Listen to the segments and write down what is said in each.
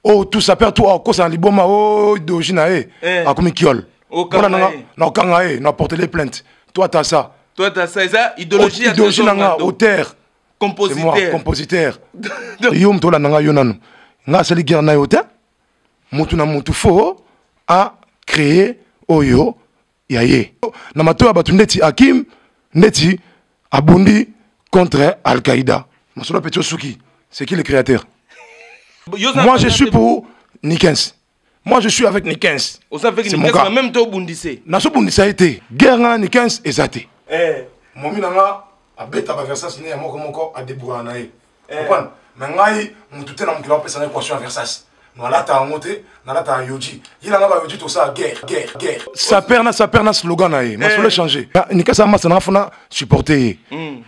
Oh, tout ça perd tout. Oh, quoi ça liboma. Oh, d'origine a comme kiol. Oh, na kangae, na porter les plaintes. Toi t'as ça. Toi t'as ça, ça idéologie à idéologie nanga auteur. Compositeur. C'est moi, compositeur. Yom to la nanga yonanu. Nga seli guerre na yote. Mutu na mutu fo a créer oyo yaye. Na mato ya batu ndeti Hakim ndeti abundi contre Al-Qaïda. Masolo Petio Souki, c'est qui le créateur? Moi je suis pour Nikens. Moi je suis avec Nikens. C'est mon gars. Même toi bundissé. Na so bundissé été. Guerre Nikens ezate. Momi nanga abeta ba Versace ne moko a débrouiller na ye. Comprendre? Mais ngai mutute na mukila pesa na équation Versace. No alata ngote, na alata yoji. Il a ba yoji tout ça guerre. Ça perna slogan na ye. Masolo changer. Nikens ama sana fona supporter.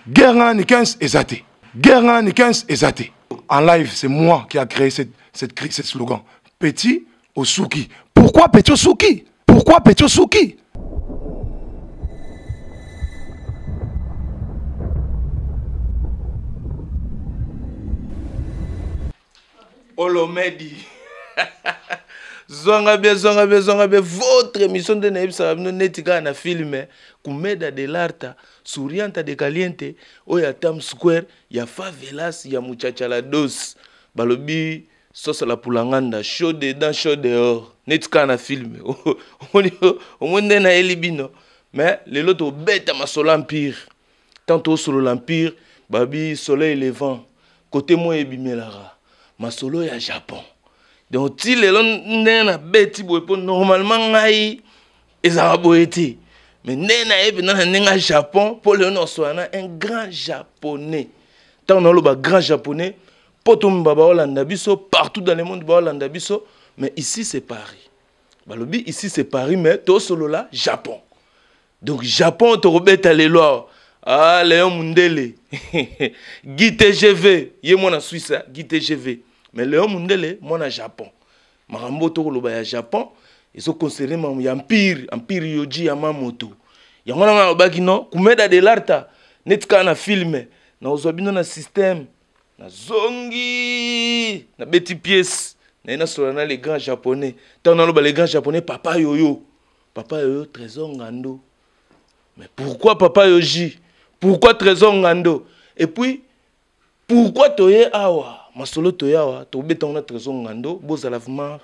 Guerre Nikens ezate. Guerre Nikens ezate. En live, c'est moi qui a créé cette slogan. Petit au Souki. Pourquoi Petit au Souki? Pourquoi Petit au Souki? Olomedi. Zonga bien, votre émission de Naïbsa, netika na filme, Kumeda de l'Arta, Sourianta de Caliente, Oya Tam Square, ya favelas, ya muchachala dos, balobi, sauce la poulanganda, chaud dedans, chaud dehors, netika na filme, au monde na elibino, mais les lotos bêtes à ma sol empire, tantôt sur l'empire, babi, soleil levant, côté moi et bimelara, ma solo ya Japon. Donc, si les gens ont bêti, normalement, ils ont boité. Mais au Japon, pour le nom, un grand japonais. Tant on a un grand japonais, partout dans le monde, mais ici c'est Paris. Ici c'est Paris, mais tout solo là, Japon. Donc, Japon, tu rebêtes les lois. Ah, Léon Mundele. Guy TGV. Il y a mon Suisse, Guy TGV. Mais Léon Mundele, moi, au Japon. Marambo Tokoloba ya Japon, ils sont considérés comme empire Yoji Yamamoto. Yangona obaki no, Kumeda de l'Arta, netka na filme, na ozobino na système, na zongi, na beti pièce, na solana les grands japonais. Tant na les grands japonais, Papa Yoyo, Trésor Ngando. Mais pourquoi Papa Yoji? Pourquoi Trésor Ngando? Et puis, pourquoi Toye Awa? Masolo Toyawa, Tobé on a Trésor Ngando, Bozala vraiment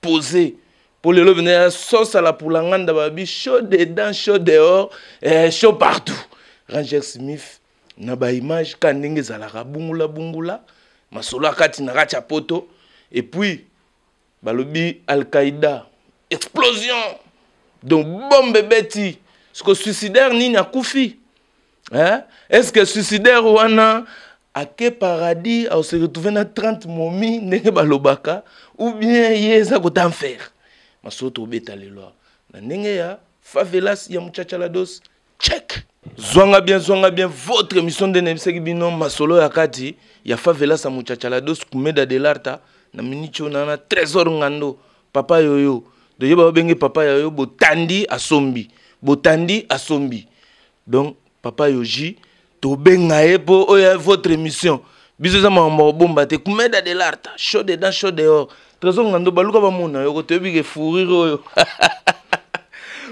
posé. Pour le venir sauce à la poulanganda, babi, chaud dedans, chaud dehors, chaud partout. Ranger Smith, naba image, Kandenge Zalara, Bungula, Masolo Akati Naracha Poto, et puis, Balobi Al-Qaïda, explosion. Donc, bombe bêti. Est-ce que suicidaire ni n'a koufi? Est-ce que suicidaire ou ana? À quel paradis on se retrouve dans 30 momies nenge balobaka ou bien yeza kotan faire masoto beta lelo na nenge ya favelas ya muchachala dos check zonga bien votre émission de Naïbsa bino masolo ya kati ya favelas ya muchachala dos Kumeda de l'Arta na minicho na Trésor Ngando Papa Yoyo de yeba benge Papa Yoyo botandi asombi donc Papa Yoji to bengaye po oya votre émission biso za mambo bomba te Kumeda de l'Arta chaud dedans chaud dehors Trésor Ngando baluka ba mona yo to bige fourrir oyo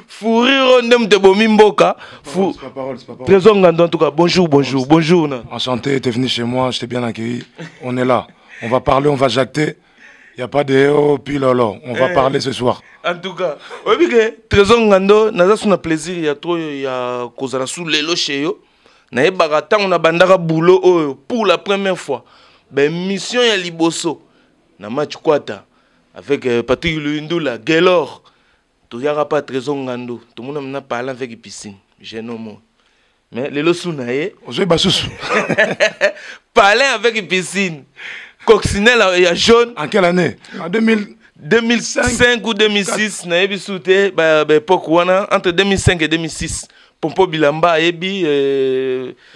fourrir ndem te bomi mboka c'est pas parole Trésor Ngando en tout cas bonjour na. Enchanté, t'es venu chez moi, je t'ai bien accueilli. On est là, on va parler, on va jacter. Il y a pas de oh puis lolo, on va parler ce soir. En tout cas, oui bige Trésor Ngando naza suna plaisir ya trop ya kozala sous lelo chez yo. Na yebaka tango na bandaka boulot oyo pour la première fois ben mission ya liboso na match kwata avec Patrick Luindula Gelor to yaka pas Trésor Ngando tout le monde na parler avec piscine jeune homme mais lelo suna ye ozo basusu parler avec piscine coccinelle ya jaune en quelle année? En 2005 ou 2006 na yebi souté ba époque wana entre 2005 et 2006 Pompo Bilamba ebi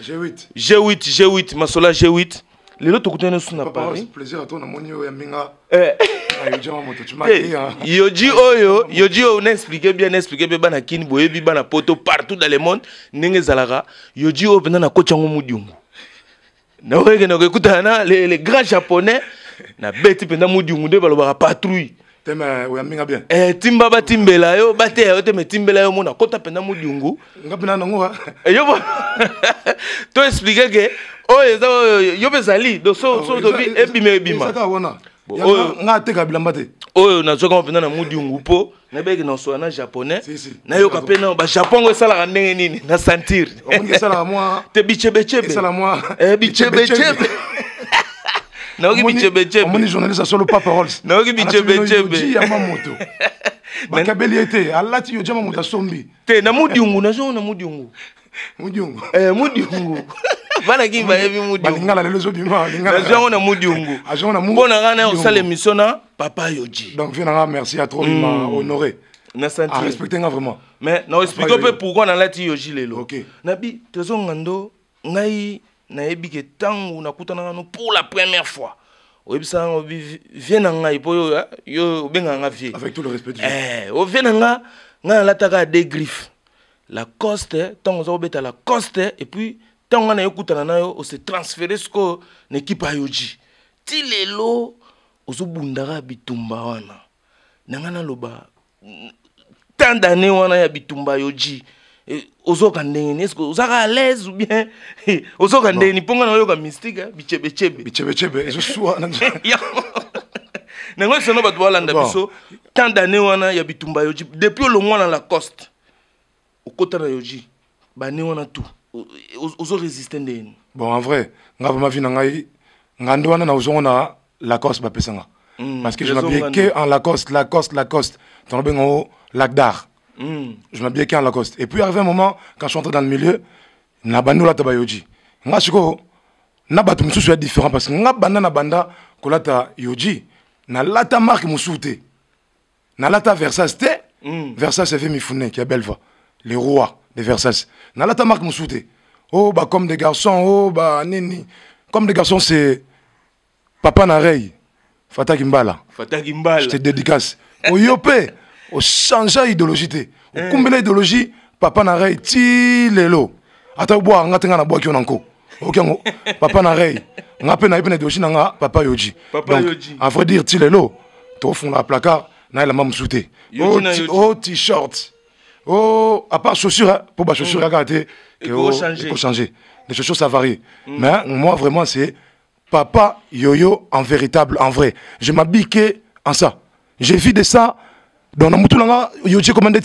G8 masola G8 lelo tokutana suna Paris plaisir à toi na monio ya minga Yoji oyo na expliquer bien bana kini boyebi bana poto partout dans le monde ndenge zalaka Yoji oyo bana na kochango mudungu na wege na kutana les grands japonais na beti penda mudi ngunde balobaka patrouille Tema oyambinga bien. Timba ba timbela yo bate yo te me timbela yo mona kota penda mudi ngu ngapina nango yo to expliquer que yo bezali do so do bi ebima saka wona nga teka bilamba te oyo na zoka penda na mudi ngu po na beki na so na japonais na yo ka pena ba japon ko sala ndenge nini na sentir on sala moi te bichebe sala moi bichebe na bichebe on est journaliste sur le pas paroles na bichebe ya mamoto bakabeli ete alati yo jama moto sombi te na mudi ngu na zo na mudi ngu mudi ngu bana kimba yebi mudi ngu balingala lelo zo bima lingala na zo na mudi ngu bona ngana o sale misona papa yoji donc viens merci à trop m'a honoré na sentir respecter nga vraiment mais na expliquer peu pourquoi na lati yoji lelo OK nabi tezo ngando ngai na yebi ke tangu nakutana ngano pour la première fois oyebisa viens ngai po yo benga nga vie avec tout le respect du o viens nga lataka des griffes la coste tango zo beta la coste et puis tango na yokutana nayo o se transférer sko na équipe ayoji ti lelo ozobundaka bitumba wana nangana loba tant d'années wana ya bitumba yoji ozoka ndenge est-ce que ozaka à l'aise ou bien ozoka ndenge ni ponga na yoka mystique bichebe je sois nango sono bato balanda biso tant d'années wana ya bitumba yoji depuis le mois dans la coste okota na yoji bane wana tout ozo résister ndenge bon en vrai nga vraiment vie na ngai ngando wana na ozona la coste ba pesanga parce que je m'habille que en Lacoste dans le bengo lac d'art. Je m'habille qu'en Lacoste. Et puis arrivé un moment quand je suis entré dans le milieu, na bando la tabayoji. Nga siko na batu mususu est différent parce que nga banda na banda kolata yoji na lata marque musute. Na lata Versace te Versace fait Mifune qui est belle voix. Les rois de Versace. Na lata marque musute. Oh bah comme des garçons, oh bah nini. Comme des garçons c'est Papa Narey. Fata Kimbala. Je te dédicace. Au yopé, au changer idéologie. Au combien idéologie, Papa Narey, ti lelo. Ata bois, nga tenga na bois qui on anko. Ok, Papa Narey. Nga pe na ipene idéologie nga Papa Yoji. Papa Yoji. À vrai dire, ti lelo. To fond la placard, na la mam souté. Oh t-shirt. Oh, à part chaussures, pour ba chaussures regarder. Il faut changer. Les chaussures ça varie. Mais moi vraiment c'est Papa Yoyo en véritable, en vrai. Je m'habille que en ça. J'ai vu de ça. Dans la moutulanga, Yoji commandé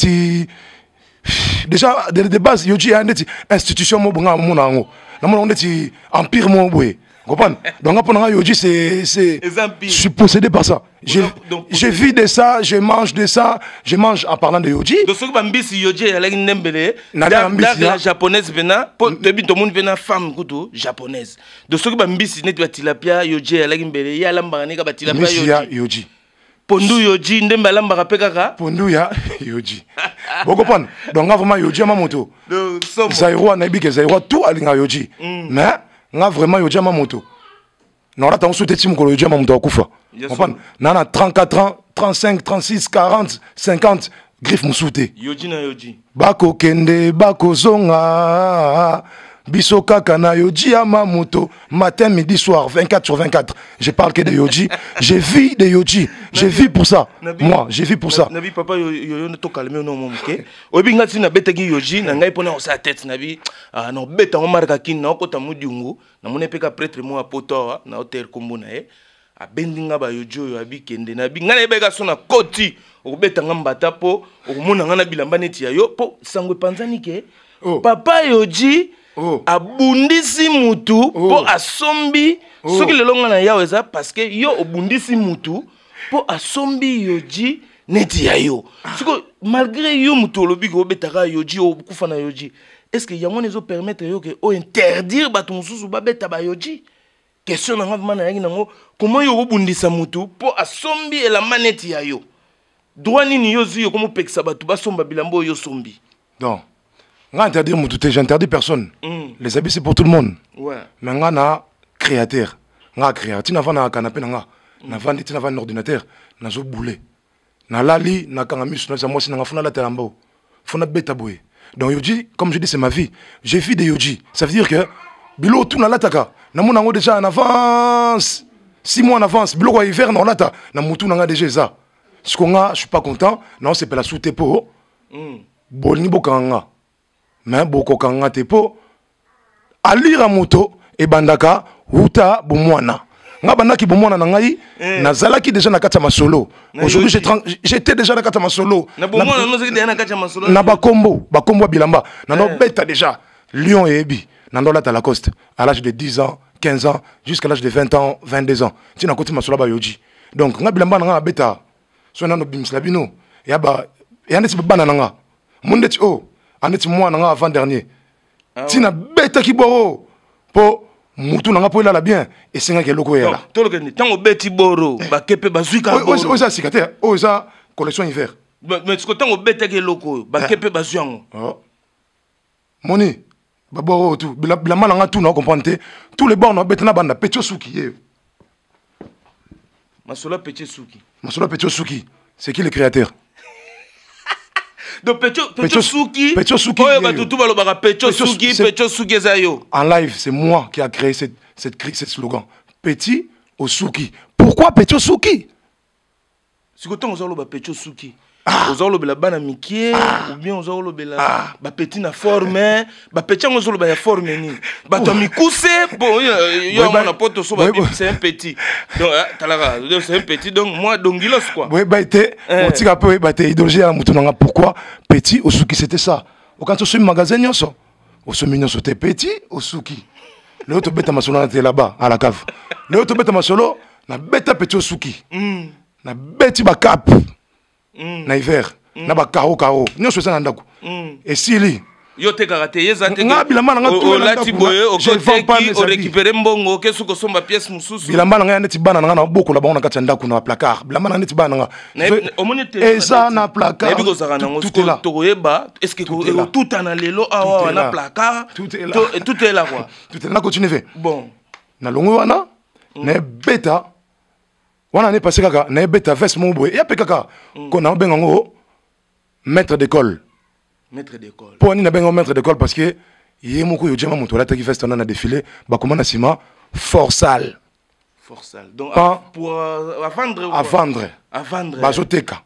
déjà de base Yoji a une institution mo bonga mo nango. Na mo ndeti empire mo boye. Comprendre? Donc après Yoji c'est je suis possédé par ça. Je vis de ça, je mange de ça, je mange en parlant de Yoji. Donc ce que bambisi Yoji avec Ndembele, la japonaise vena, depuis tout le monde vena femme kuto japonaise. Donc ce que bambisi net tilapia Yoji avec Ndembele, ya lamba ne ka tilapia Yoji. Pondu Yoji Ndembe lamba pekaka. Pondu ya Yoji. Vous comprenez? Donc vraiment Yoji ma moto. Zairo na bi ke Zairo tout alinga Yoji. Mais nga vraiment Yoji ma moto. Non là t'as un sous-tétim que Yoji ma moto akufa. Comprendre? Nana 34 ans, 35, 36, 40, 50 griffes moussouté. Yoji na Yoji. Bako kende, bako zonga. Biso kaka na Yoji ama moto. Matin, midi, soir, 24 sur 24. Je parle que de Yoji. Je vis de Yoji. Je vis pour ça. Moi, je vis pour ça. Nabi papa yo ne to calmer non mon ok. Obi ngati na betaki Yoji na ngai pona sa tête nabi. Ah non beta o marka kin na ko ta mudungu. Na mone peka prêtre mo apoto na hotel kombo na e. Abendinga ba Yoji yo abi kende nabi. Ngana ebeka sona koti. Okubeta ngambata po okumona ngana bilamba neti ya yo po sangwe panzani ke. Papa Yoji abundisi mutu po asombi soki lelo nga na yawe eza parce que yo obundisi mutu po asombi Yoji neti ya yo siko malgré yo mutu olobi ko betaka Yoji o kufa na Yoji est-ce que yango nezo permettre yo que o interdire bato mususu ba beta ba Yoji question na nga mana yangi nango comment yo obundisa mutu po asombi la maneti ya yo droit nini yo zi yo komo pekisa bato basomba bilambo yo sombi donc interdire mon tout, j'interdis personne. Les habits c'est pour tout le monde. Ouais. Mais on a créateur. On a créateur. Tu n'as pas un canapé, on a un ordinateur, on a un boulet. Na lali, na kangamus, na moi si na fona la telambo. Fona beta boy. Donc Yoji, comme je dis c'est ma vie. J'ai vu des Yoji. Ça veut dire que bilo tout na lataka. Na mon déjà en avance. 6 mois en avance biloko ya hiver na olata na mutu nanga déjà ça ce qu'on a je suis pas content non c'est pas la sous tepo bolini bokanga mais bokokanga tepo alira moto e bandaka huta bomwana nga bandaki bomwana na ngai nazalaki déjà na kati ya masolo aujourd'hui j'étais déjà na kati ya masolo na bomwana no zaki na kati ya masolo na bakombo bilamba na no beta déjà Lyon et Ebi na ndo lata Lacoste à l'âge de 10 ans 15 ans jusqu'à l'âge de 20 ans 22 ans tina koti masolo ba yoji donc nga bilamba na nga beta so na no bimisla bino ya ba ya ndeti bana na nga mundeti andeti moi na nga avant dernier tina beta ki boro po mutu nanga po la bien et singa ke loko yela to lo ke ni tango beti boro ba kepe bazuika boro o ça sikate o ça collection hiver mais ce que tango beta ke loko ba kepe bazuango moni ba boro tout bila malanga tout na comprendre tous les bords na beta na banda petio suki ye Masola Petio Suki c'est qui le créateur? Donc Petio Suki oh bah tout balobaka Petio Suki zayo en live c'est moi qui a créé cette slogan Petit au Suki. Pourquoi Petio Suki? Si quand on a Petio Suki on a bana mikie ou bien on a ba petit na forme ba petit on a forme ni ba to mikuse bon yo on a poto so ba c'est un petit donc talaga c'est un petit donc moi dongilos quoi oui ba été on tika peu ba té idéologie à mutunanga pourquoi Petit au Suki c'était ça au quand on se magasin nyonso au se mignon c'était Petit au Suki le autre bête masolo était là-bas à la cave le autre bête masolo na bête Petit au Suki na bête ba cap na hiver na ba karo nyonso ça na ndako et sili yo te karate yezate nga bilamba nga to lati boye o koteki o récupérer mbongo ke suko somba pièce mususu bilamba nga neti bana nga na boko la bango na kati ndako na placard bilamba nga neti bana nga et ça na placard tout est là to yeba est-ce que tout en lelo awa na placard tout est là quoi tout est là continuer bon na longo wana na beta wana ne passé kaka na beta veste mon boy ya pe kaka ko na benga ngo maître d'école pour ni na benga maître d'école parce que yé moko yo jema moto la taki veste na défilé ba comment na ciment forsal donc pour à vendre bazoteka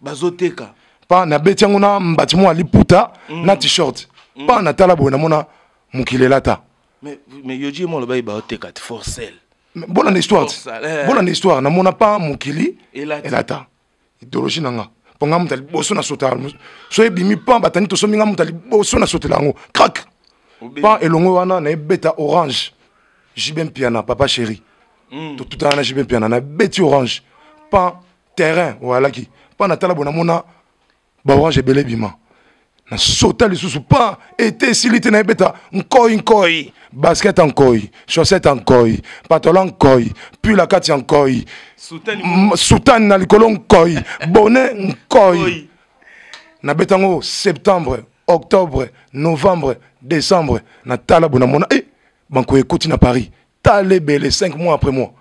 pa na beti yango na bâtiment ali puta na t-shirt pa na tala boy na mona mukile lata mais yoji mo lo ba oteka forsel bonne histoire na mona pas mukili elata idéologie nanga ponga mutali boso na sota so ebimi pa batani to sominga mutali boso na sotela ngo crack pa elongo wana na beta orange jibem piana papa chéri tout ana jibem piana na beti orange pa terrain voilà qui pa na tala bona mona ba orange belé bima na sota les sous pas été silité na beta nkoi basket en koi chaussette en koi pantalon en koi puis la carte en koi soutane na likolo en koi bonnet en koi na betango septembre octobre novembre décembre na tala bona mona banko écoute na Paris talé belé 5 mois après moi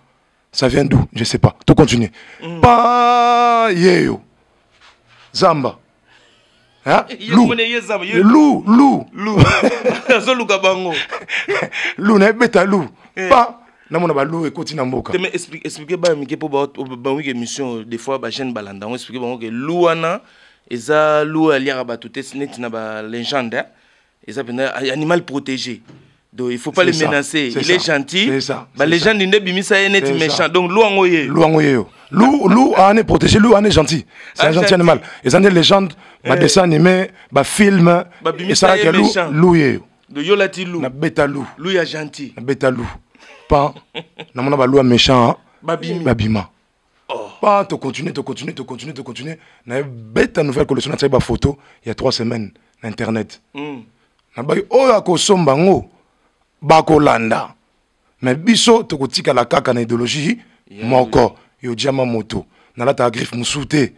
ça vient d'où je sais pas tout continuer pa yeyo zamba hein? Lou. Lou na beta lou. Pas na mona ba lou ekoti na mboka. Mais expliquer ba mike po ba oui émission des fois ba jeune balanda on expliquer bango que lou wana eza lou aliara ba tout net na ba légende eza animal protégé. Donc il faut pas le menacer, il est gentil. Bah les gens n'ont bimisa net méchant. Donc lou angoye. Lou est protégé, Lou est gentil. C'est un gentil animal. Et ça des légendes, bah dessin animé, bah film, et ça que Lou est. De yolati Lou. Na beta Lou. Lou est gentil. Na beta Lou. Pas na mona ba Lou méchant. Babima. Pas te continuer. Na beta nouvelle collection na ba photo il y a 3 semaines sur internet. Na ba oya ko sombango. Bakolanda mais biso tokotika la kaka na idéologie moko yo diama moto na lata griffe musute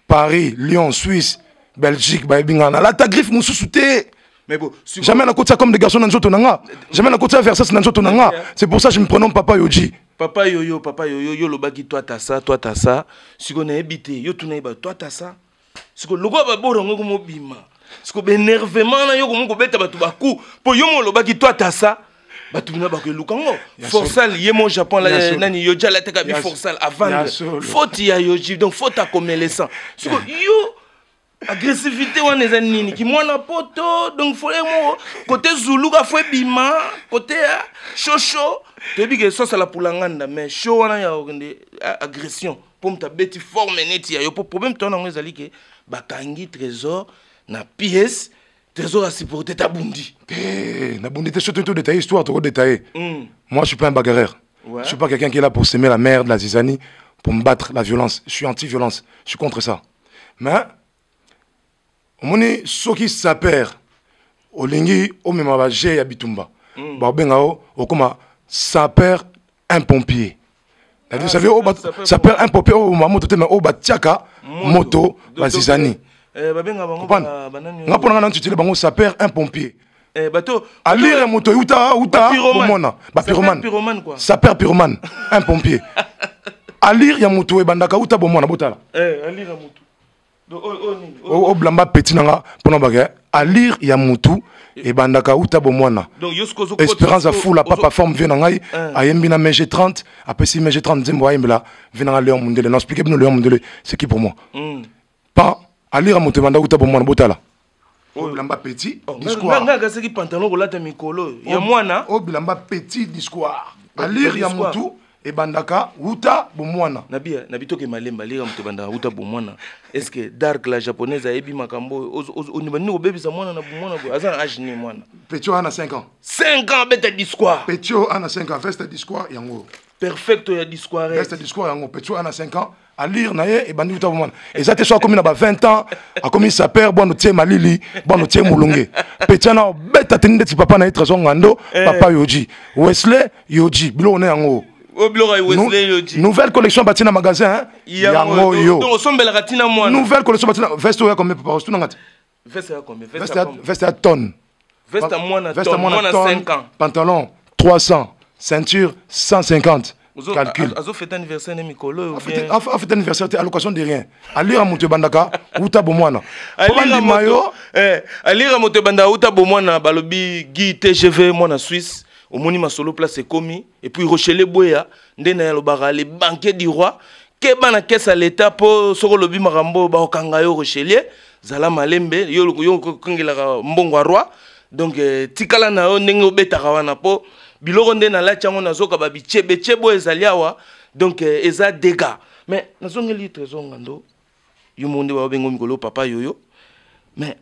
Paris Lyon Suisse Belgique ba binga na lata griffe musute mais bon jamais na kotia comme des garçons na nzoto nanga jamais na kotia Versace na nzoto nanga c'est pour ça je me prénomme papa yoji papa yoyo lo baki toi t'as ça siko na ebité yo tuna ba toi t'as ça siko logo ba borongo ko mobima siko énervement na yo ko beta batu baku po yo mo lo baki toi t'as ça batumina ba ko lukango Forsal yemo Japon la nani yoja la teka bi Forsal avant faute ya yoji donc faute à comme les sang yo agressivité wana eza nini ki mwana poto donc faut mo côté Zulu ka faut bima côté chocho tebi que ça la pulanganda mais show wana ya agression pour mta beti forme neti ya yo problème tona ngo ezali ke bakangi trésor na pièce trésor a supporté ta bundi na bundi te surtout détaillé histoire trop détaillé. Moi je suis pas un bagarreur. Je suis pas quelqu'un qui est là pour s'aimer la merde, la zizanie, pour me battre la violence. Je suis anti-violence. Je suis contre ça. Mais moni soki saper olingi o mema ba je ya bitumba ba benga o koma saper un pompier. Vous savez saper un pompier o mamoto te mais o ba tiaka moto ba zizani. Nga pona nga ntutile bango saper un pompier. Bato alire moto uta bomona ba pyromane quoi. Saper pyromane un pompier. Alire ya moto e bandaka uta bomona botala. Alire moto. O blamba petit nanga pona baga alire ya mutu e bandaka uta bomwana espérance à fou la papa forme vient ngai ayembi na mg 30 après si mg 30 zembo ayembla vient Léon Mundele non expliquer bien Léon Mundele c'est qui pour moi pas alire mutu banda uta bomwana botala o blamba petit discours nga c'est qui pantalon ko lata mikolo ya mwana o blamba petit discours alire ya mutu et bandaka uta bomwana nabito ke malemba lira muto bandaka uta bomwana est-ce que dark la japonaise a ebi makambo onibani ko bebisa mwana na bomwana ko azan âge ni mwana Petio ana 5 ans 5 ans beta discours Petio ana 5 ans veste discours yango perfecto ya discours veste discours yango Petio ana 5 ans à lire naye et bandi uta bomwana et ça te soit comme na ba 20 ans a commis sa père bon tie malili bon tie mulunge Petio na beta teninde ti papa na trésor ngando papa yoji Wesley yoji bilo na yango nouvelle collection batina magasin yango yo nouvelle collection batina veste ya combien papa tout ngati veste ya combien veste à tonne veste à moins 5 ans pantalon 300 ceinture 150 calcul azo fête anniversaire mikolo a fait anniversaire allocation de rien alira mutu bandaka uta bomwana alira mayo alira mutu bandaka uta bomwana balobi Guy TGV mwana Suisse au moni masolo place commis et puis Rochelle Boya ndena ya lobara les banquiers du roi ke bana caisse à l'état pour soko lobi marambo ba okanga yo Rochelle zala malembe yo kongela mbongo roi donc tikala na yo ndenge obetaka wana po biloko ndena la chango nazoka ba bichebe chebo ezaliawa donc eza dégâts mais nazongeli trésor ngando yo monde ba bengo mikolo papa yoyo mais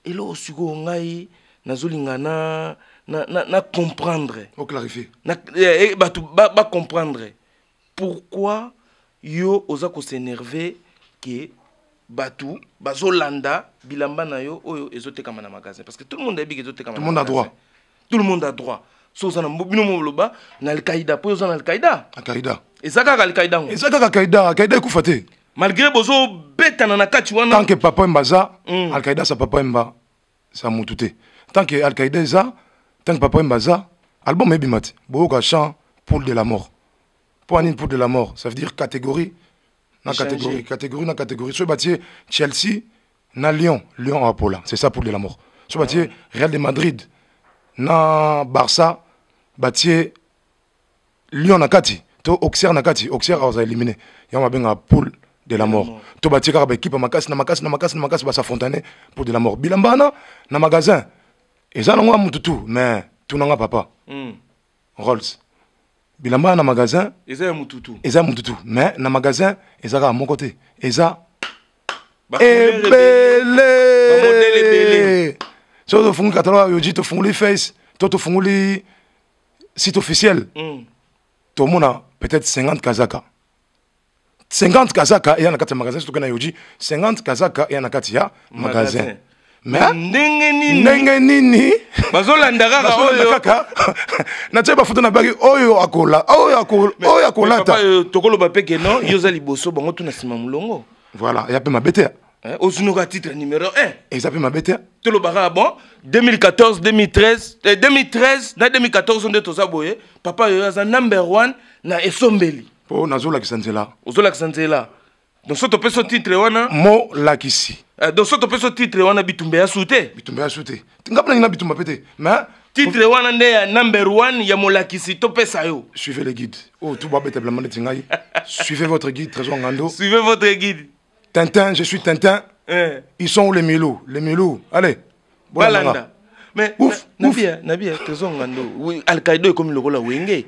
elo siko ngai nazolingana na comprendre au clarifier ba comprendre pourquoi yo oza ko s'énerver que batu bazolanda bilamba na yo oyo ezoteka na magasin parce que tout le monde a dit que ezoteka tout le monde a droit so za na bino moloba na Al-Qaïda po za na Al-Qaïda ezaka Al-Qaïda Al-Qaïda ekufate malgré bozo betana na kati wana tant que papa mbaza Al-Qaïda sa papa mba sa mutute tant que Al-Qaïda za tant que papa mbaza album ebimati boka chant pour de la mort pour de la mort ça veut dire catégorie na catégorie so batier Chelsea na Lyon Apolla c'est ça pour de la mort so batier Real de Madrid na Barça batier Lyon na kati to Auxerre na kati Auxerre a éliminé yama benga poule de la mort to batier ka ba équipe makasi ba s'affronter pour de la mort bilambana na magasin eza nango mututu mais tunanga papa Rolls bilamba na magasin eza mututu mais na magasin eza ka mon côté eza ebele so to fungu katalo yoji to fungu face to fungu site officiel to mona peut-être 50 kazaka et na kati magasin to kana yoji 50 kazaka et na kati ya magasin mais ndenge nini bazolanda kaka oyo na tsheba foto na baki oyo akola ta tokolo ba peke non yoza liboso bango tuna sima mulongo voilà ya pe mabete osunoka titre numéro 1 et ça pe mabete tolo baka bon 2014 2013 na 2014 onde toza boye papa yo za number 1 na esombeli po nazola kisanzela ozola kisanzela donc soto peso titre wana mo lakisi donc soto peso titre wana bitumbe ya soute ngapna ngina bitumba pete mais Titre wana nde ya number 1 ya molakisi to pesa yo. Suivez les guides. Oh, tout va bête blamane tingai. Suivez votre guide, Trésor Ngando. Suivez votre guide. Tintin, je suis Tintin. Ils sont où les Milou? Les Milou. Allez. Balanda. Mais ouf, Nabia, Trésor Ngando. Oui, Al-Qaïda est comme le rôle wenge.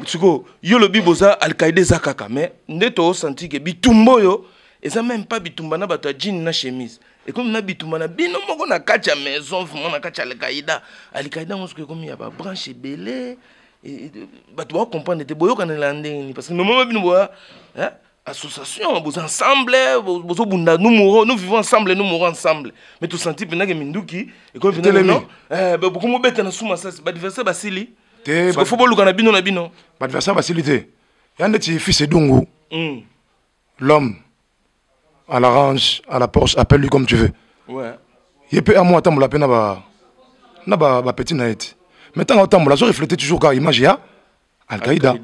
Tsuko, yo lobi boza Al-Qaïda zakaka, mais ndeto senti que bitumbo yo, et ça même pas bitumba na bato jean na chemise. Et comme na bitumba na bino moko na kacha maison, fuma na kacha Al-Qaïda. Al-Qaïda on se comme il y a ba branche belé et bato va comprendre te boyo kana landing parce que no moment bino boya, hein, association, boza ensemble, bozo bunda nous vivons ensemble, nous mourons ensemble. Mais tout senti pena que minduki et comme non, beaucoup mo beta na suma ça, ba diverser basili. Parce qu'il faut pas le bino na bino. Pas de facilité. Il y a un petit fils de Dungu. L'homme, à la range, à la Porsche, appelle-lui comme tu veux. Ouais. Il peut à moi attendre la peine na ba petit naït. Mais tant autant la so refléter toujours car image ya Al-Qaïda.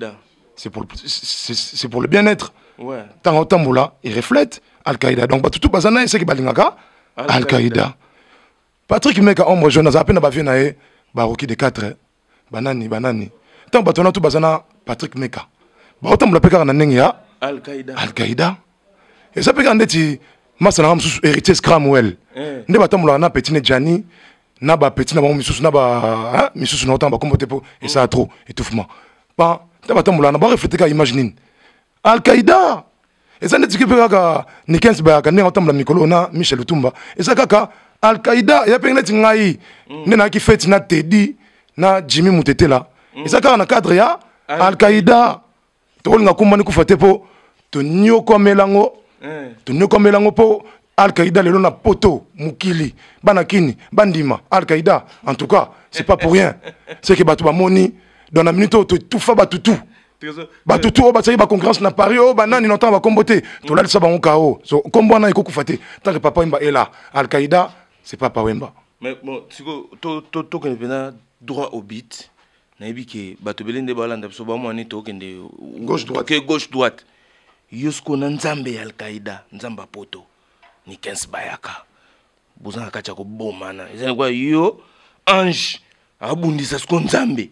C'est pour le bien-être. Ouais. Tant autant là, il reflète Al-Qaïda. Donc tout bazana c'est qui balingaka Al-Qaïda. Patrick Meka ombre jeune à peine ba vie naé baroki de 4. Banani. Tant batona tout bazana Patrick Meka. Ba autant la peka na nengi ya Al-Qaïda. Et ça peut gande ti masana ram sous héritier Scramwell. Nde batamula na petit ne Jani na ba petit na ba misusu na ba misusu na autant ba kombote po et ça a trop étouffement. Pas ta batamula na ba refléter ka imagine Al-Qaïda. Et ça ne dit que peka ni 15 ba ka ne autant la Nicolo na Michel Lutumba. Et ça kaka Al-Qaïda ya pe ngeti ngai ne na ki fête na Teddy na Jimmy Mutete là. Et ça car na cadre ya Al-Qaïda. To nga kumani ku fate po to nyoko melango. To nyoko melango po Al-Qaïda le na poto mukili banakini bandima Al-Qaïda en tout cas c'est pas pour rien. C'est que batu ba moni dans la minute to tout fa batutu. Batutu o batsayi ba concurrence na Paris o banani n'entend ba kombote. To la ça ba ngao. So kombo na iko ku fate. Tant que papa Wemba est là, Al-Qaïda c'est papa Wemba. Mais bon, to que vena droit au beat. Naibi ke bato belende balanda so ba mo ani to kende gauche droite. Gauche droite. Yosko na nzambe ya Al-Qaïda, nzamba poto. Ni 15 bayaka. Bozanga kacha ko bomana. Ezana kwa yo ange abundisa sko nzambe.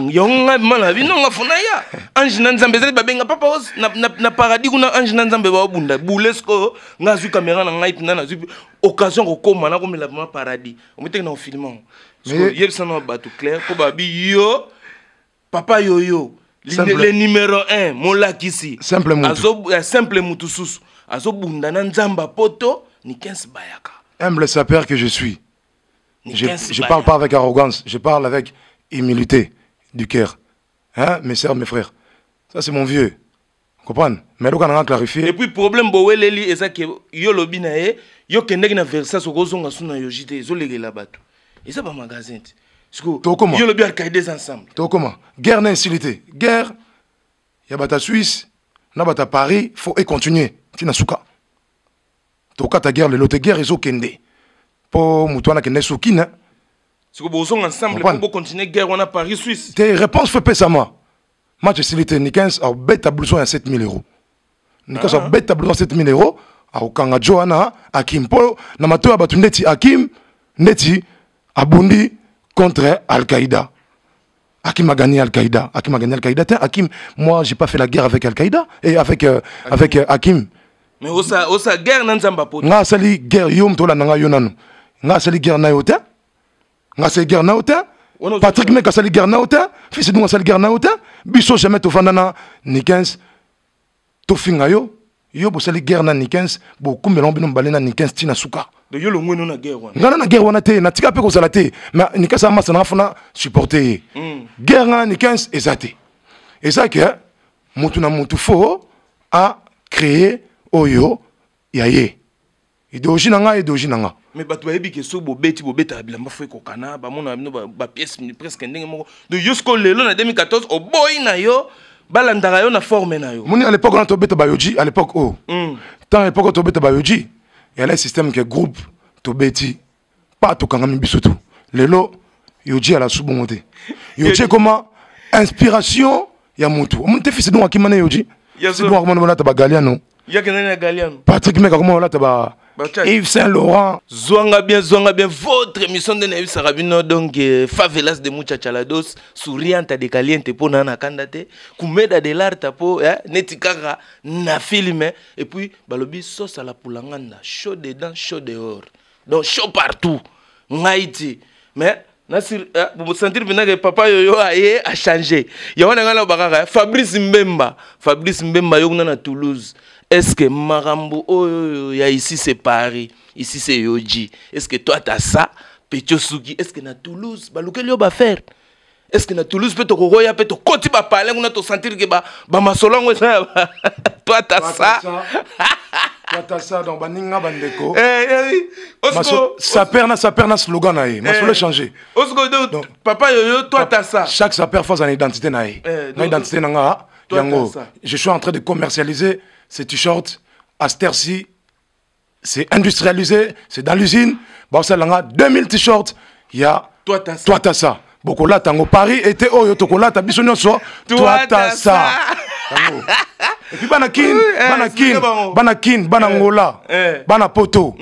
Yonga mana bino ngafuna ya. Ange na nzambe zali babenga papa os na paradis kuna ange na nzambe ba bunda. Bulesko ngazu caméra na ngai tuna na zu occasion ko koma na ko mela paradis. O meteke na filmant. Yeb sana ba tout clair ko ba bi yo papa yoyo. Le numéro 1, molakisi. Simple mutu. Simple mutu susu. Azo bunda na nzamba poto ni 15 bayaka. Humble sapeur que je suis. Je parle pas avec arrogance, je parle avec humilité du cœur. Hein, mes sœurs, mes frères. Ça c'est mon vieux. Vous comprenez? Mais donc on a clarifié. Et puis problème boweleli eza ke yo lobi na ye, yo kendeki na versa sokozonga suna yo jité zo legela bato. Et ça pas magasin. Yo le bien Al-Qaïda ensemble. To comment? Guerre d'insilité. Guerre. Ya bata Suisse, na bata Paris, faut et continuer. Tina suka. To kata guerre le lote guerre ezo kende. Po mutwana kende sukina. Si vous êtes ensemble, pour continuer la guerre, on a Paris, Suisse. Tes réponses fait ça moi. Match facilité, Nikens a bête à besoin à 7 000 €. Nikens a bête à besoin à 7 000 €. A Okanga Joana, Hakim Polo, Namato Abatu Neti Hakim, Neti, Abundi contre Al-Qaïda. Hakim a gagné Al-Qaïda. Hakim a gagné Al-Qaïda. Hakim, moi, j'ai pas fait la guerre avec Al-Qaïda et avec Hakim. Mais osa guerre n'enzamba poto. Nga sali guerre yom tola nanga yonanu. Nga sali guerre na yote. Nga sali guerre na yote. Patrick Meka sali guerre na yote. Fils de sali guerre na yote. Biso jamais to fandana Nikens. To finga yo. Yo bo sali guerre na Nikens. Bo kumbelon bino balena Nikens tina suka. De yo lo ngweno na guerre wana. Nga na guerre wana te. Na tika pe ko sala te. Mais Nikens ama sana fona supporter. Guerre na Nikens ezate. Et ça que mutu na mutu fo a créé Oyo, yaye. Idéologie nanga, idéologie nanga. Mais bato bayebi ke so bobeti bilamba fo kokana ba mona ba pièce presque ndenge moko. De jusqu'au lelo na 2014 au boy na yo balandaka yo na forme na yo. Moni à l'époque on a tobeta bayoji, à l'époque oh. Tant à l'époque on tobeta bayoji, il y a un système que groupe tobeti pas to kangami bisoto. Lelo yoji à la subongote. Yoji comment inspiration ya mutu. On te fils donc akimane yoji. C'est donc comment on a ta Galiano. Ya kenana Galiano. Patrick Meka comment on a ta Yves Saint Laurent. Zwanga bien, votre émission de Naïf Sarabino, donc Favelas de Muchachalados, souriante de caliente pour Nana Kandate, Kumeda de l'art pour Netikara, na filmé, et puis Balobi sauce à la poulanganda, chaud dedans, chaud dehors. Donc chaud partout. Ngaïti. Mais, pour me sentir que papa Yoyo a changé. Il y a un gars Fabrice Mbemba. Fabrice Mbemba, il est à Toulouse. Est-ce que Marambo, ici c'est Paris, ici c'est Yoji. Est-ce que toi tu as ça, Petiosugi? Est-ce que na Toulouse, lequel tu vas faire? Est-ce que na Toulouse peut te roya, peut te continuer à parler, on a te sentir que bah masolong toi tu as ça. Toi tu as ça dans Baninga Bandeko. Ça perd na slogan naïe. Masolo changer. Donc papa Yoyo, toi tu as ça. Chaque sapeur face à une identité naïe. Na identité nanga yango. Je suis en train de commercialiser ces t-shirts, Asterci, c'est industrialisé, c'est dans l'usine. Bon, ça, 2000 t-shirts, il y a. Toi, t'as ça. Beaucoup là, tango Paris était oh, tokola, t'as bisonné soit. Toi, t'as ça. Et puis, Banakin, Banangola, Banapoto.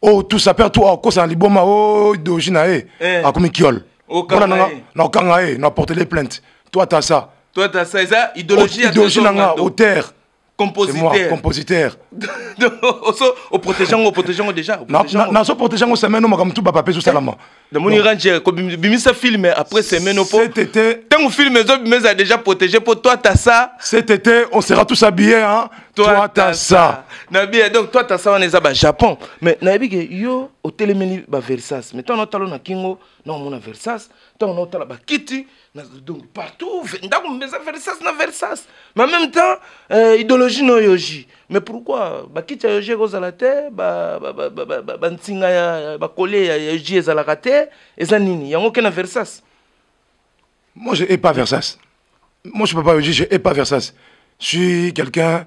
Oh, tout ça perd tout, oh, quoi, ça, liboma, oh, d'origine, à comme Kiol. Non, Kangae, n'a porté les plaintes. Toi, t'as ça. Toi, t'as ça, et ça, idéologie, auteur. Compositeur. C'est moi, compositeur. Au protégeant déjà. Non, so protégeant, c'est maintenant, comme tout papa, sous salama. Dans mon Irange, comme Bimisa film, après c'est maintenant. Cet été. Tant que film, mais a déjà protégé pour toi, t'as ça. Cet été, on sera tous habillés, hein. Toi, t'as ça. Donc, toi, t'as ça, on est à Japon. Mais, Nabi, yo, au téléméni, Versas. Mais, tant on a Kingo, non, on a Versas. Tant on a Kitty. Donc partout, Versas. Mais en même temps, idéologie no yoji. Mais pourquoi? Bakiti yoji gozalate, ntinga bakole yoji ezalakate, ezanini. Yango kena Versas. Moi je hais pas Versas. Moi je peux pas yoji, je hais pas Versas. Je suis quelqu'un,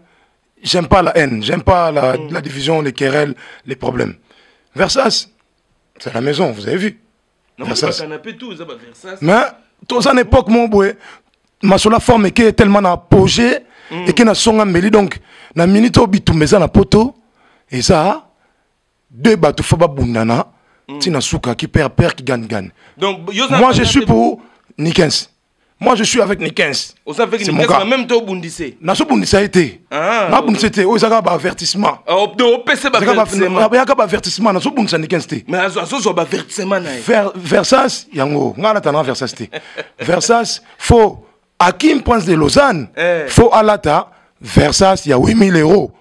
j'aime pas la haine, j'aime pas la division, les querelles, les problèmes. Versas, c'est la maison, vous avez vu. Non, Versas. Versas. Mais dans une époque, mon boy, ma sola forme qui est tellement apogée et qui n'a son meli donc na minute au bitou mais na poto et ça deux bateaux faba bundana tina souka qui perd qui gagne. Donc moi je suis pour Nikens. Moi je suis avec Nikens. C'est mon cas. Même toi bundissé. Na so bundissé été. Na bundissé été. Oh ça va avertissement. Oh PC ba avertissement. Ya ka avertissement na so bundissé Nikens té. Mais azo so ba avertissement na. Versas yango. Ngala tana Versas té. Versas faut Hakim Prince de Lausanne. Faut alata Versas ya 8000 €.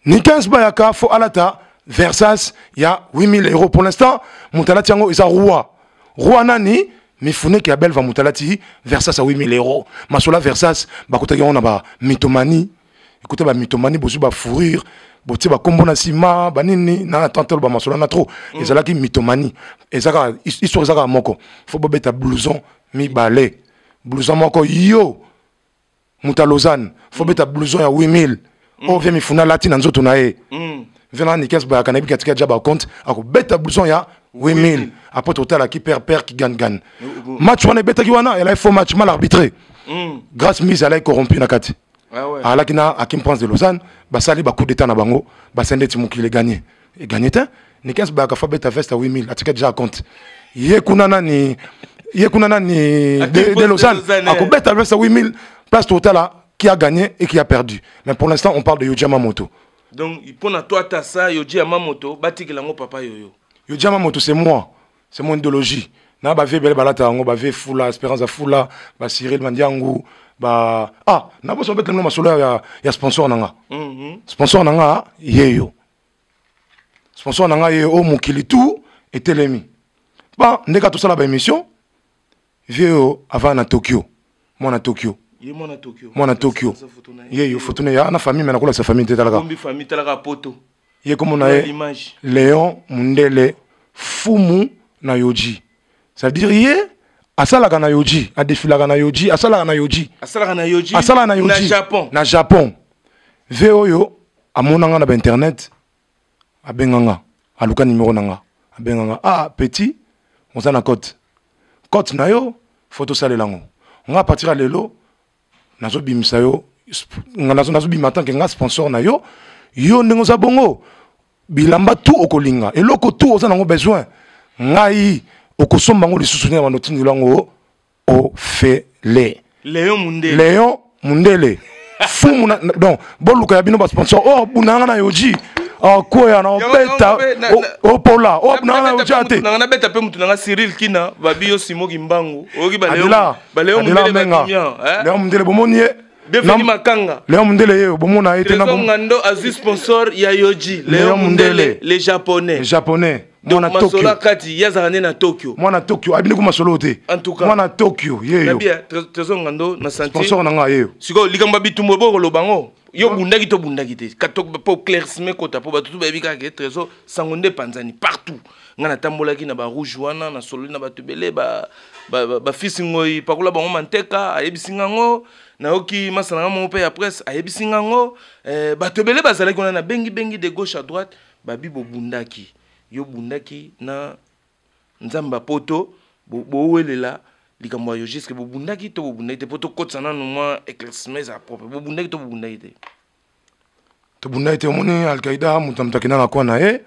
Nikens Bayaka faut alata Versas ya 8000 € pour l'instant. Montalati yango isa roi. Roi nani Mifune qui a belle va mutalati Versas à 8000 €. Masola Versas, bakota on a ba mythomanie. Écoutez ba mythomanie, bosu ba fourrure, boté ba kombona sima, banini na tantel ba masola na trop. Et ça là qui mythomanie. Et ça histoire ça moko. Faut ba beta blouson mi balai. Blouson moko yo. Muta Lausanne, faut beta blouson ya 8000. Oh vient mifuna latine nzoto na e. Venant Nikens ba kanabi katika jaba compte, ako beta blouson ya 8000. Après total qui perd qui gagne. Match on est bête qui wana, elle a fait match mal arbitré. Grâce mise elle est corrompue na kati. Ah ouais. Alors qu'il a Hakim Prince de Lausanne, ba sali ba coup d'état na bango, ba sende timukili le gagné. Et gagné ta, Nikens ba ka fa beta veste à 8000, atika déjà compte. Yé kunana ni de Lausanne, ako beta veste à 8000, place totale qui a gagné et qui a perdu. Mais pour l'instant, on parle de Yoji Yamamoto. Donc pour toi t'as ça Yoji Yamamoto, bati kelango papa yoyo. Yoji Yamamoto c'est moi. C'est mon idéologie. Na ba ve belle balata ngo ba ve fula espérance à fula ba Cyril Mandiangu ba na bo so betle no masolo ya sponsor nanga. Sponsor nanga yeyo. Sponsor nanga yeyo o mukili tout et telemi. Ba ndeka tout ça la ba émission. Vieux avant na Tokyo. Moi na Tokyo. Moi na Tokyo. Yeyo photo ya na famille mais na sa famille tétalaka. Kombi famille tétalaka poto. Yé comme on a Léon Mundele Fumu na Yoji. Ça veut dire yé asala na Yoji, a défilé na Yoji, asala na Yoji. Asala na Yoji. Asala na Yoji. Na Japon. Na Japon. Veoyo a monanga na internet a benganga a luka numéro nanga a benganga petit on s'en a cote. Cote na yo photo sale lango. On va partir à lelo nazo bimisa yo nazo bimata que nga sponsor na yo yo ndingo za bongo bilamba tout okolinga eloko tout oza nango besoin ngai okosomba ngo lisusu na banotini lango o fele Léon Mundele fumu na donc boluka ya bino ba sponsor oh bunanga na yoji koya na beta o pola o bunanga na yoji ate na beta pe mutu na Cyril Kina babio Simo Kimbangu oki ba Léon Mundele bomonie Befeni Makanga Léon Mundele yo bomona ete na ngando azu sponsor ya yoji Léon Mundele les japonais donc masolo kati yazarane na Tokyo mwana Tokyo abini ku masolo te en tout cas mwana Tokyo yeyo bien trésor ngando na santé sponsor na nga yeyo siko likamba bitumbo boko lobango yo bundaki to bundaki te katok po clairsime kota po batutu babika ke trésor sangonde panzani partout ngana tambolaki na ba rouge wana na solo na batubele ba fils ngoi pakola bango manteka ayebisinga ngo na oki masana mo pe ya presse ayebisinga ngo batubele bazalaki na bengi de gauche à droite babi bo bundaki yo bundaki na nzamba poto bo welela likambo yo jusque bo bundaki to bo bundaki te poto kotsana no moi éclaircissement à propre bo bundaki to bo bundaki te to bundaki te moni Al-Qaïda mutamtakina na kwa na e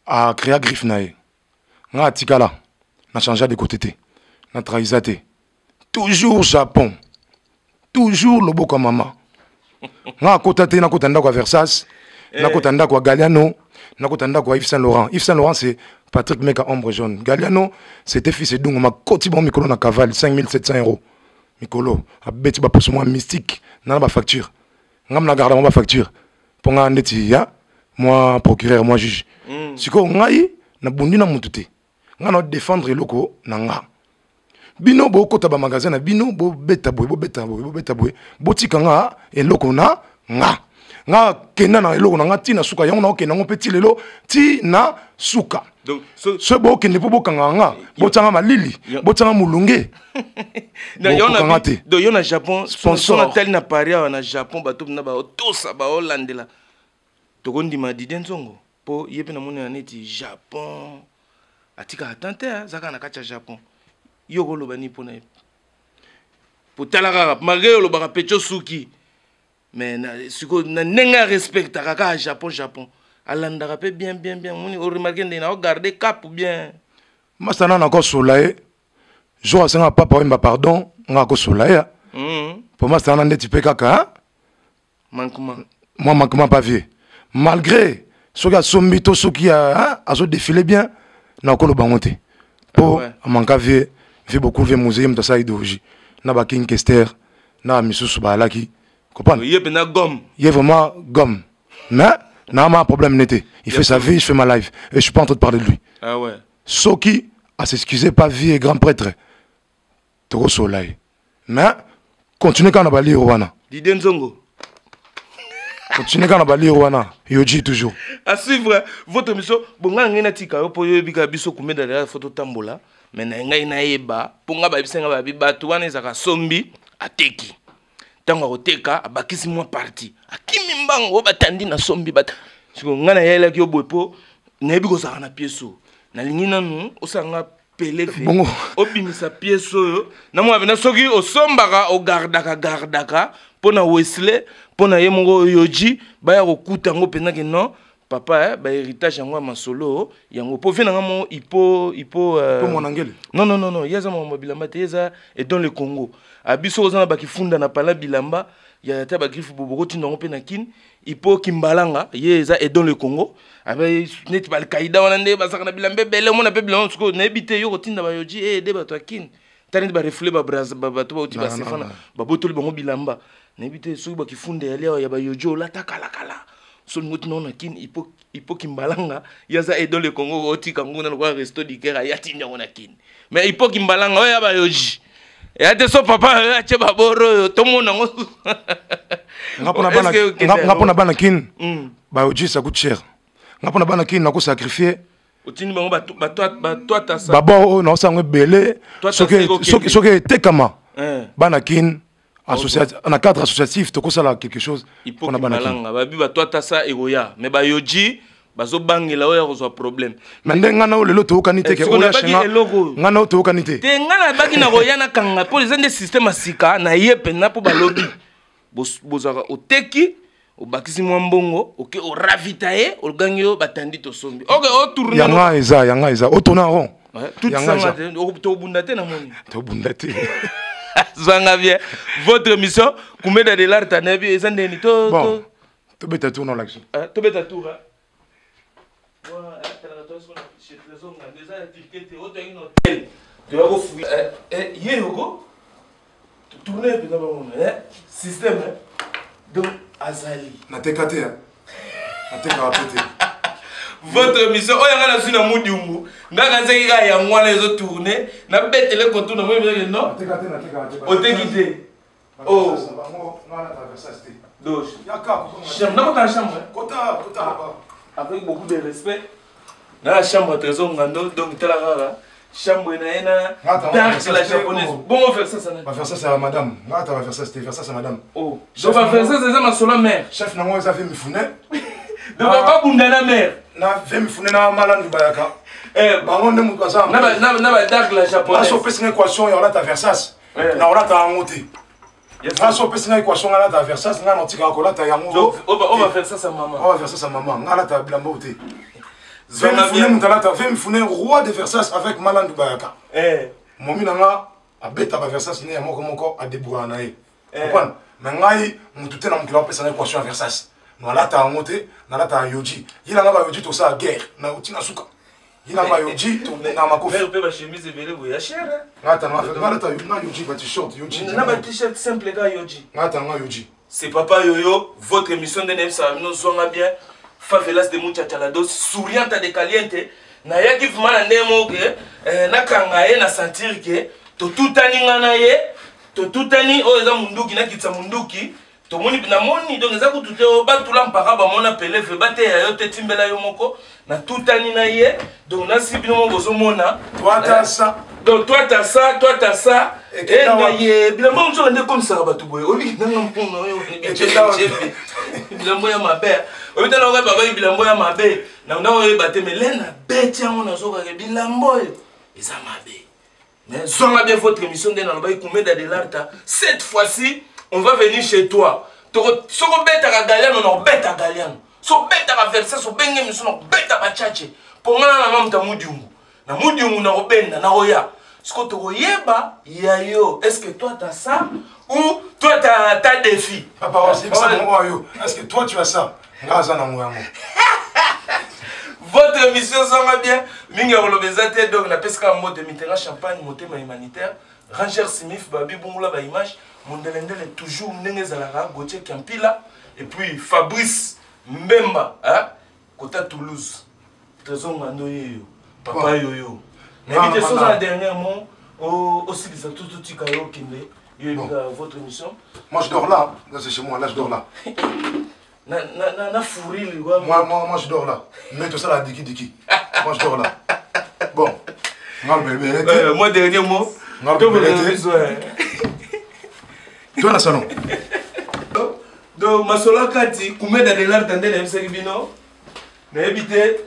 a créer griffe na e nga tikala na changer de côté te na trahisa te toujours Japon toujours loboko mama nga kota te na kota ndako Versace na kota ndako Galliano na kota ndako Yves Saint Laurent. Yves Saint Laurent c'est Patrick Meka ombre jaune. Galliano c'était fils de Dungo ma koti bon mikolo na cavale 5700 €. Mikolo a beti ba poso moi mystique na ba facture. Ngam na garde ma facture. Ponga ndeti ya moi procureur moi juge. Siko ngai na bundi na mutute. Nga na défendre loko na nga. Bino bo kota ba magasin na bino bo beta boy bo tika nga eloko na nga. Nga kena na eloko na nga tina suka yango na okena ngo petit lelo tina suka donc ce bo kende po bokanga nga botanga malili botanga mulunge na yona do yona Japon sponsor tel na Paris na Japon bato na ba tosa ba Hollandela to kondima Didien Nzongo po yepe na mona neti Japon atika atante zaka na kacha Japon yoko lo bani pona po talaka malgré lo ba pecho suki mais siko na nenga respecta kaka Japon alanda rapé bien on remarque na garder cap bien masana na ko solaye jo asenga papa mba pardon nga ko solaye pour masana ndeti pe kaka manquement pas vieux malgré ce gars sombito ce qui a azo défilé bien na ko lo bangote pour manka vieux beaucoup vieux musée mtasa idéologie na ba King Kester na misusu ba laki. Il y a vraiment gomme. Mais, n'a pas de problème n'était. Il fait sa vie, je fais ma life. Et je suis pas en train de parler de lui. Ah ouais. Soki a s'excuser, pas vie et grand prêtre. Trop soleil. Mais, continuez quand on va lire Rwanda. Didien Nzongo. Continuez quand on va lire Rwanda. Yoji toujours. À suivre votre mission. Bon, on a tika pour yobika biso kumeda la photo tambola. Mais na na eba. Pour nga ba bisenga ba batuane ezaka sombi ateki. Tanga oteka abakisi mwa parti akimi mbango batandi na sombi bat siko ngana yela ki obwepo nebi ko saka na pieso na lingina nu osanga pelefe obimisa pieso yo na mwa bena soki osombaka o gardaka pona Wesley pona ye mongo yoji baya kokuta ngo pena ke non papa ba héritage yango masolo yango po vena ngamo ipo monangele non yeza mo bilamba te yeza et dans le Congo abiso ozana bakifunda na pala bilamba ya ta bagrifu boboko tinongo pe na kin ipo kimbalanga yeza et dans le Congo abe net bal Qaïda wana nde basaka na bilambe bele mona pe bilamba suko na ebite yo kotinda ba yoji de bato akin tani ba reflet ba braz ba bato ba uti ba sefana ba botoli bango bilamba na ebite suko bakifunda ya leo ya ba yojo la takala so ngoti non kin ipo kimbalanga yaza et dans le Congo oti kanguna kwa resto dikera yatinda wana kin mais ipo kimbalanga oya ba yoji ya te so papa ache baboro to mona ngo ngapona bana kin ba yoji ça coûte cher ngapona bana kin na ko sacrifier otini bango ba tasa babo no sangwe belé soke tekama bana kin na cadre associatif to ko sala quelque chose on a banalanga babi ba toi ça egoya mais ba yoji bazo bangela oya ko problème mais ngana o lelo to kanite ke oya shinga ngana o to kanite te ngana baki na koya na kanga pour les des systèmes asika na yepe na po balobi bozaka oteki obakisi mwa mbongo oke oravitaye ogangi batandi tosombi oke otourne yanga eza otourne en rond tout ça tobunda te na moni tobunda te zwanga bien votre émission Koumeda de l'art na bi eza ndeni to bon tobeta tour dans l'action tobeta tour système donc azali na tekate na teka pété votre émission oyo ngana suna mudiumbu ngaka nzeki ka ya ngwana ezo tourner na betele kontu na moi bien non tekate otekite oh ngana traverser cité donc yaka chambre na kota chambre kota avec beaucoup de respect dans la chambre trésor ngando donc tela kaka chambre na ena dark la japonaise bon on fait ça ça va faire ça c'est madame ngata va faire ça c'était faire ça c'est madame oh donc va faire ça c'est ma solo mère chef na moi ça fait me founé donc pas bunda na mère na fait me founé na malandu bayaka bango nde mutu asa na dark la japonaise aso pesa une équation ya ta versas na ona ta ngote aso pesa une équation na ta versas na notika ko la ta yango on va faire ça sa maman on va faire ça sa maman ngala ta bilambo te Vem Founé, roi de Versas avec Malandou Bayaka. Momi nanga abeta ba Versas ne moko moko a débrouiller na ye. Comprendre? Mais ngai mutute na mukila pesa na équation Versas. No alata ngote, na alata yoji. Yila nga ba yoji to sa guerre na utina suka. Yila nga yoji to na makofi. Faire pe ba chemise belé boya cher. Ngata na yoji ba t-shirt yoji. Na ba t-shirt simple ga yoji. Ngata nga yoji. C'est Papa Yoyo, votre émission de Nef Sabino zonga bien. Favelas de Muchachalados, souriante de caliente, na yaki fumana ndemo ke, na kangaye na sentir ke, to tutani nganaye, to tutani o eza munduki na kitsa munduki, to moni na moni donc eza kutute o batula mpaka ba mona peleve bate ya yo te timbela yo moko, na tutani na ye, donc na sibino mo bozo mona, toi t'as ça. Donc toi t'as ça, et na ye, bilambo mso ndé comme ça batu boye, obi nanga mpono yo, bilambo ya mabère. Obi tana oka baba bilambo ya mabe, na ndao yo bate melena beti yango na soka ke bilambo yo, eza mabe. Mais zonga bien votre émission de Naloba Koumeda de l'art. Cette fois-ci, on va venir chez toi. Soko beta ka galiano na beta galiano. So beta ka verser so benge miso na beta ba chache. Pongana na mamta mudiungu. Na mudiungu na obenda na oya. Soko to yeba ya yo. Est-ce que toi t'as ça ou toi t'as défi? Papa, c'est ça mon yo. Est-ce que toi tu as ça? Ngaza na moyango. Votre émission ça bien. Minga rolobezate donc na pesca mode mitera champagne motema humanitaire. Ranger Simif babi bongula ba image. Mondelendele toujours ndenge zalaka Gauthier Kampila et puis Fabrice Mbemba hein Kota Toulouse. Trésor ngando yo. Papa Yoyo. N'invitez ça la dernière mot aussi des tout tikayo kinde. Votre émission. Moi je dors là, c'est chez moi là je dors là. Na fourri moi je dors là. Mais tout ça la diki. Moi je dors là. Bon. Moi dernier mot. Toi na salon. Donc masola kati Koumeda de l'art tande na mseki bino. Na ebité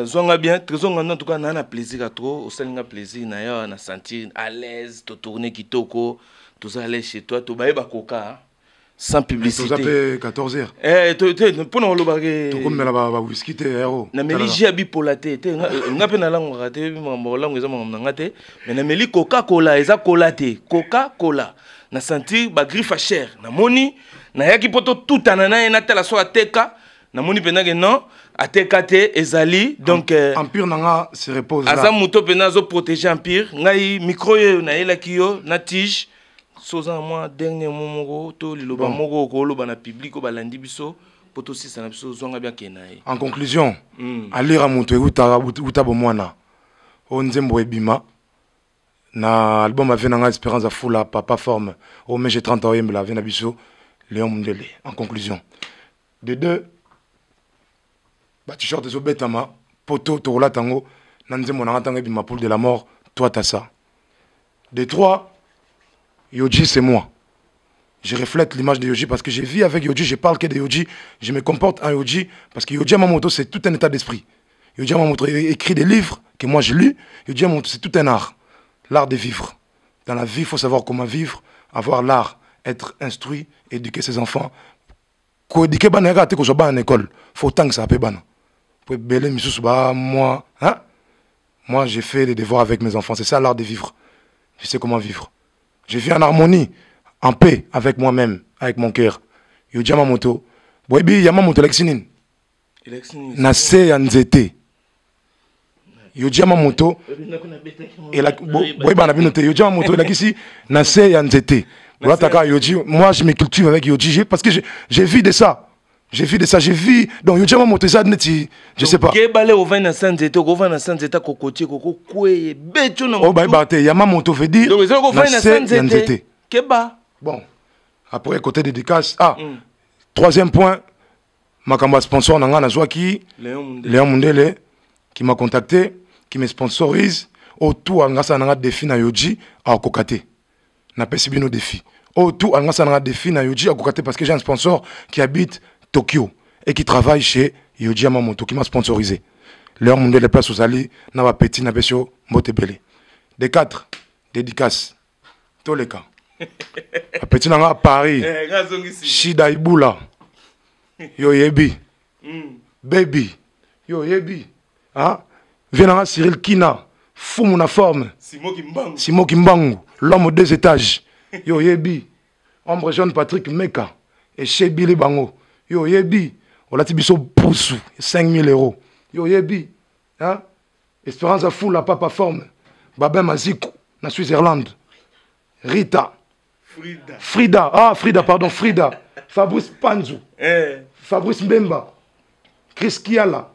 zonga bien, trésor en tout cas na plaisir à trop, au salinga plaisir na ya na sentir à l'aise, to tourner kitoko, tout aller chez toi, to baeba coca. Sans publicité. Vous appelez 14h. Pour nous le tout comme la whisky te héros. Na meli jabi polate te ngape na lango raté mambo lango eza mambo ngate mais na meli Coca-Cola eza colate Coca-Cola na sentir ba griffe cher na moni na yaki poto tout anana na tela so ateka na moni penage non ateka te ezali donc empire nanga se repose là. Asa muto pena zo protéger empire ngai micro yo na elaki yo na tige. Soza moi dernier moment to liloba moko ko loba na public ko balandi biso poto sisa na biso zonga bien kenaye. En conclusion, alira muto uta bomwana. O nzembo ebima na album avait na espérance à fula papa forme au mais j'ai 30 ans yembla avec na biso Léon Mundele. En conclusion, de deux ba t-shirt zo betama poto to la tango na nzembo na tanga ebima pour de la mort toi t'as ça. De trois Yoji, c'est moi. Je reflète l'image de Yoji parce que je vis avec Yoji, je parle que de Yoji, je me comporte en Yoji parce que Yoji Yamamoto, c'est tout un état d'esprit. Yoji Yamamoto écrit des livres que moi j'ai lus. Yoji Yamamoto, c'est tout un art. L'art de vivre. Dans la vie, il faut savoir comment vivre, avoir l'art, être instruit, éduquer ses enfants ko éduquer bana ka te ko so ba en école faut tant que ça peut bana pour belé misusu ba moi hein moi j'ai fait les devoirs avec mes enfants, c'est ça l'art de vivre. Je sais comment vivre. Je vis en harmonie, en paix avec moi-même, avec mon cœur. Yo diama moto boyebi yama moto lexinin na se ya nzete yo diama moto et la boyeba na binote yo diama moto la kisi na se ya nzete voilà yoji moi je me cultive avec yoji parce que j'ai vu de ça. J'ai vu de ça, j'ai vu donc yo diama moto ça neti je sais pas ke balé au vin na sanzete ko vin na sanzete ko kotie ko kweye becho na oh ba te yama moto veut dire donc ça ko vin na sanzete ke ba bon après côté dédicace troisième point Makamba sponsor nanga na Zwaki Léon Mundele qui m'a contacté qui me sponsorise autour ngasa nanga défi na yoji à kokate na pesi bino défi autour ngasa nanga défi na yoji à kokate parce que j'ai un sponsor qui habite Tokyo et qui travaille chez Yoji Yamamoto qui m'a sponsorisé Léon Mundele place aux ali na ba petit na besio motebele des 4 dédicaces tous les cas petit nanga à Paris Shida Ibula yo yebi baby yo yebi hein viens Cyril Kina fou na forme Simo Kimbangu l'homme aux 2 étages yo yebi ombre jaune Patrick Meka et chez Billy Bango yo yebi olati biso poussou 5000 €. Yo yebi hein Espérance à fou la papa forme Babin Mazikou na Switzerland Rita Frida pardon Frida Fabrice Panzou Fabrice Mbemba Chris Kiala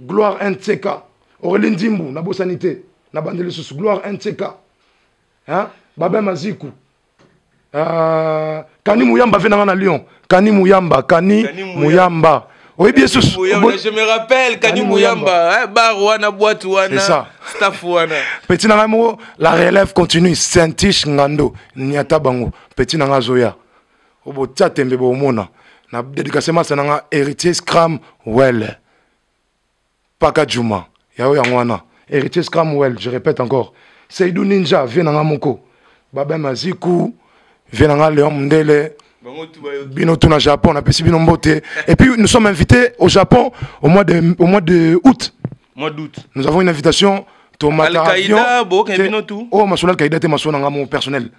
Gloire Nteka Aurélie Ndimbu na Bosanité na bandeli sous Gloire Nteka hein Babin Mazikou Kani Mouyamba venanga na Lyon Kani Mouyamba oui bien sûr je me rappelle Kani Mouyamba bar wana boîte wana staff wana petit nangamo la relève continue Saint-Tiche Ngando Niata Bango petit nanga Zoya obo tchatembe bo mona na dédicace masa nanga héritier Scram Well Paka Juma yao yangwana héritier Scram Well je répète encore Seydou Ninja venanga moko Baba Mazikou venanga Léon Mundele Bino tout na Japon on a pesi bino mbote et puis nous sommes invités au Japon au mois de août. Nous avons une invitation Al-Qaïda oh Masoula Al-Qaïda te Masoula mon personnel.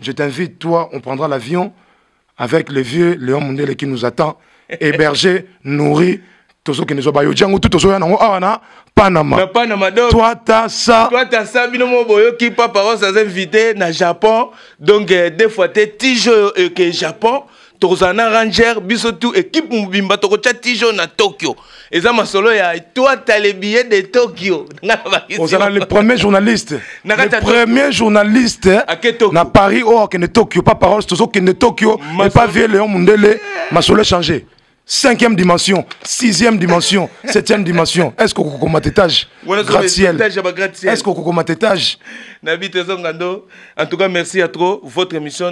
Je t'invite toi on prendra l'avion avec le vieux Léon Mundele qui nous attend hébergé nourri tozo que nous obayo django tout tozo yango awana Panama. Toi t'as ça bino mo boyo qui papa aux invités na Japon donc des fois t'es tijo que Japon tozana ranger biso tout équipe mubimba toko tijo na Tokyo et ça ma solo ya toi t'as les billets de Tokyo on sera le premier journaliste na Paris ou que de Tokyo pas parole tozo que de Tokyo mais pas vieux Léon Mundele ma solo changé 5e dimension, 6e dimension, 7e dimension. Est-ce qu'on commente étage gratte-ciel? Est-ce qu'on commente étage? En tout cas, merci à trop. Votre émission,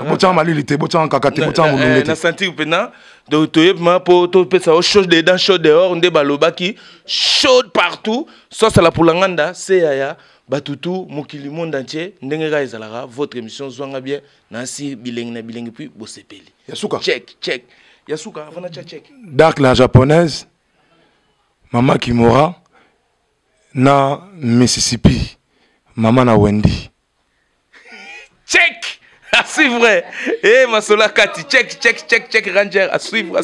Botan Malilité, Botan Kakate, Botan Moulongete. Na senti pena. Donc, tu es pour tout ça, chaud dedans, chaud dehors, on débat le baki, chaud partout. Ça, c'est la Poulanganda, c'est Yaya. Batutu, Mokili monde entier, Ndengera Ezalara, votre émission, Zwanga bien, Nansi, Bileng, na Bileng, puis Bossepeli. Yasuka. Check. Yasuka, avant de check. Dark la japonaise, Mama Kimura, na Mississippi, Mama na Wendy. Check! À suivre! Eh, Masola Kati, check, Ranger, à suivre.